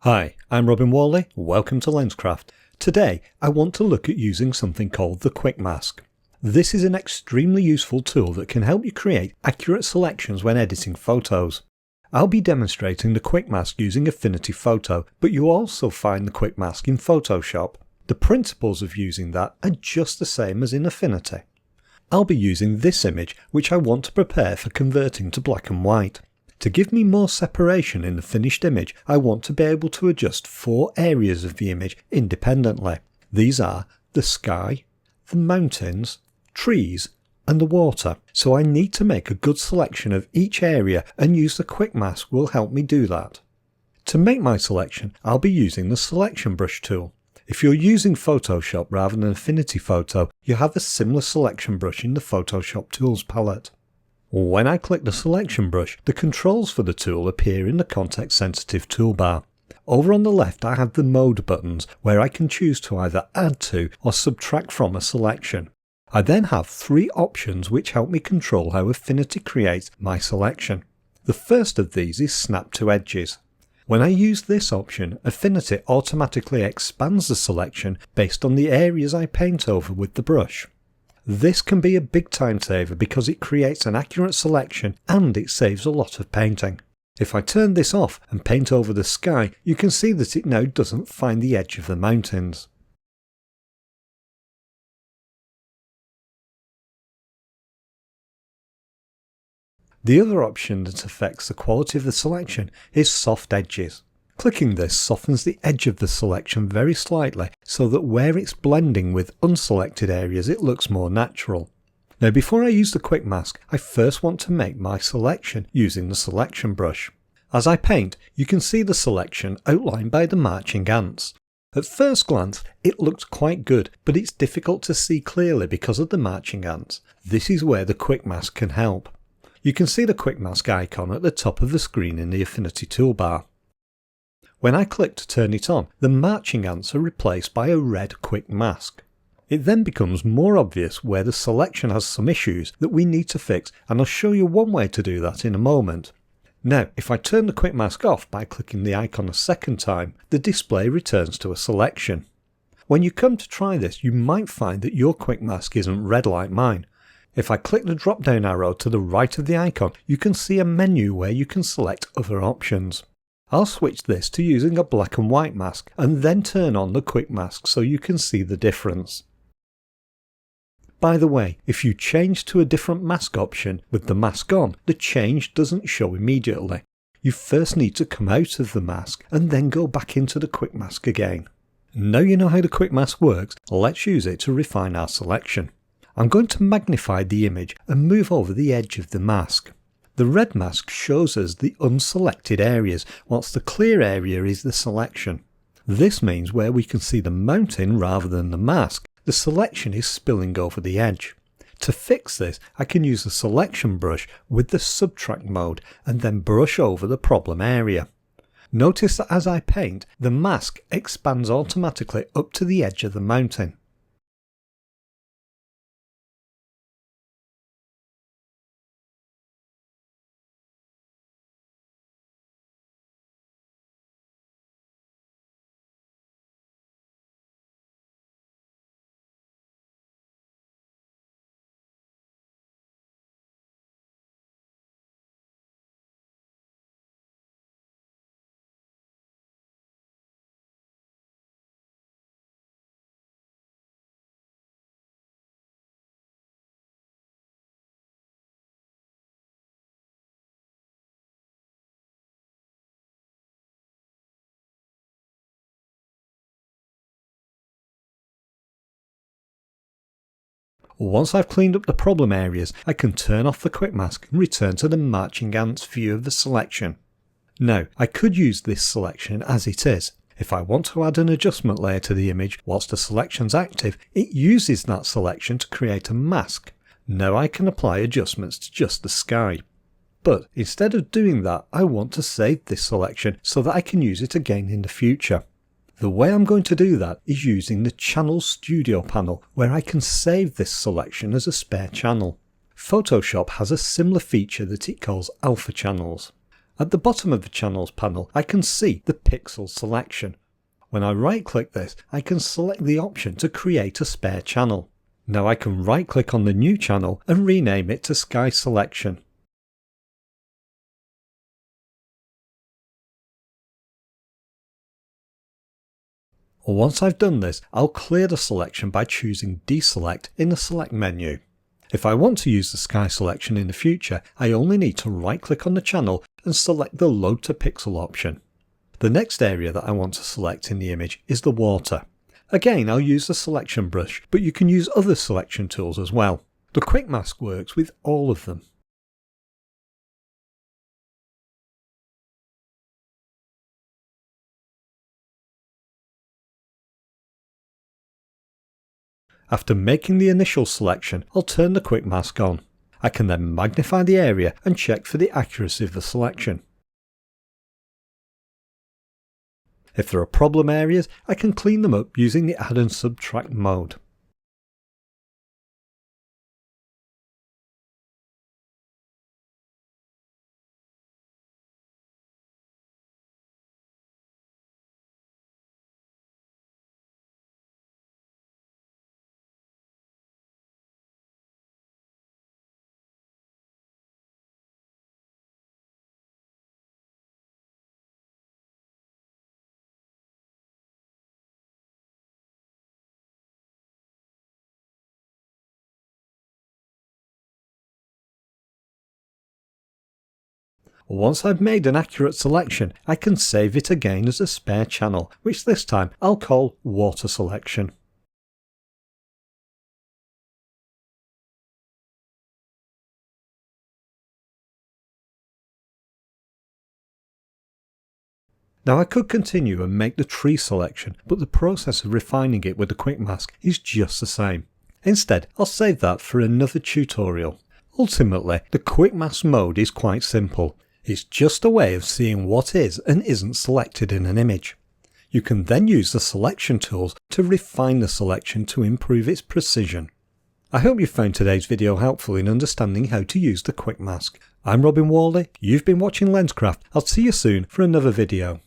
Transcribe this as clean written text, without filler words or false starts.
Hi, I'm Whalley, welcome to Lenscraft. Today I want to look at using something called the Quick Mask. This is an extremely useful tool that can help you create accurate selections when editing photos. I'll be demonstrating the Quick Mask using Affinity Photo, but you'll also find the Quick Mask in Photoshop. The principles of using that are just the same as in Affinity. I'll be using this image which I want to prepare for converting to black and white. To give me more separation in the finished image, I want to be able to adjust 4 areas of the image independently. These are the sky, the mountains, trees and the water. So I need to make a good selection of each area, and use the Quick Mask will help me do that. To make my selection, I'll be using the Selection Brush tool. If you're using Photoshop rather than Affinity Photo, you have a similar selection brush in the Photoshop Tools palette. When I click the selection brush, the controls for the tool appear in the context sensitive toolbar. Over on the left I have the mode buttons where I can choose to either add to or subtract from a selection. I then have 3 options which help me control how Affinity creates my selection. The first of these is Snap to Edges. When I use this option, Affinity automatically expands the selection based on the areas I paint over with the brush. This can be a big time saver because it creates an accurate selection and it saves a lot of painting. If I turn this off and paint over the sky, you can see that it now doesn't find the edge of the mountains. The other option that affects the quality of the selection is Soft Edges. Clicking this softens the edge of the selection very slightly so that where it's blending with unselected areas it looks more natural. Now before I use the Quick Mask, I first want to make my selection using the selection brush. As I paint, you can see the selection outlined by the marching ants. At first glance it looks quite good, but it's difficult to see clearly because of the marching ants. This is where the Quick Mask can help. You can see the Quick Mask icon at the top of the screen in the Affinity toolbar. When I click to turn it on, the marching ants are replaced by a red Quick Mask. It then becomes more obvious where the selection has some issues that we need to fix, and I'll show you one way to do that in a moment. Now, if I turn the Quick Mask off by clicking the icon a second time, the display returns to a selection. When you come to try this, you might find that your Quick Mask isn't red like mine. If I click the drop down arrow to the right of the icon, you can see a menu where you can select other options. I'll switch this to using a black and white mask and then turn on the Quick Mask so you can see the difference. By the way, if you change to a different mask option with the mask on, the change doesn't show immediately. You first need to come out of the mask and then go back into the Quick Mask again. Now you know how the Quick Mask works, let's use it to refine our selection. I'm going to magnify the image and move over the edge of the mask. The red mask shows us the unselected areas, whilst the clear area is the selection. This means where we can see the mountain rather than the mask, the selection is spilling over the edge. To fix this, I can use the selection brush with the subtract mode and then brush over the problem area. Notice that as I paint, the mask expands automatically up to the edge of the mountain. Once I've cleaned up the problem areas, I can turn off the Quick Mask and return to the marching ants view of the selection. Now, I could use this selection as it is. If I want to add an adjustment layer to the image whilst the selection's active, it uses that selection to create a mask. Now I can apply adjustments to just the sky. But instead of doing that, I want to save this selection so that I can use it again in the future. The way I'm going to do that is using the Channel Studio panel, where I can save this selection as a spare channel. Photoshop has a similar feature that it calls alpha channels. At the bottom of the Channels panel, I can see the pixel selection. When I right click this, I can select the option to create a spare channel. Now I can right click on the new channel and rename it to Sky Selection. Once I've done this, I'll clear the selection by choosing Deselect in the Select menu. If I want to use the Sky Selection in the future, I only need to right click on the channel and select the Load to Pixel option. The next area that I want to select in the image is the water. Again, I'll use the selection brush, but you can use other selection tools as well. The Quick Mask works with all of them. After making the initial selection, I'll turn the Quick Mask on. I can then magnify the area and check for the accuracy of the selection. If there are problem areas, I can clean them up using the Add and Subtract mode. Once I've made an accurate selection, I can save it again as a spare channel, which this time I'll call Water Selection. Now I could continue and make the tree selection, but the process of refining it with the Quick Mask is just the same. Instead, I'll save that for another tutorial. Ultimately, the Quick Mask mode is quite simple. It's just a way of seeing what is and isn't selected in an image. You can then use the selection tools to refine the selection to improve its precision. I hope you found today's video helpful in understanding how to use the Quick Mask. I'm Whalley, you've been watching Lenscraft. I'll see you soon for another video.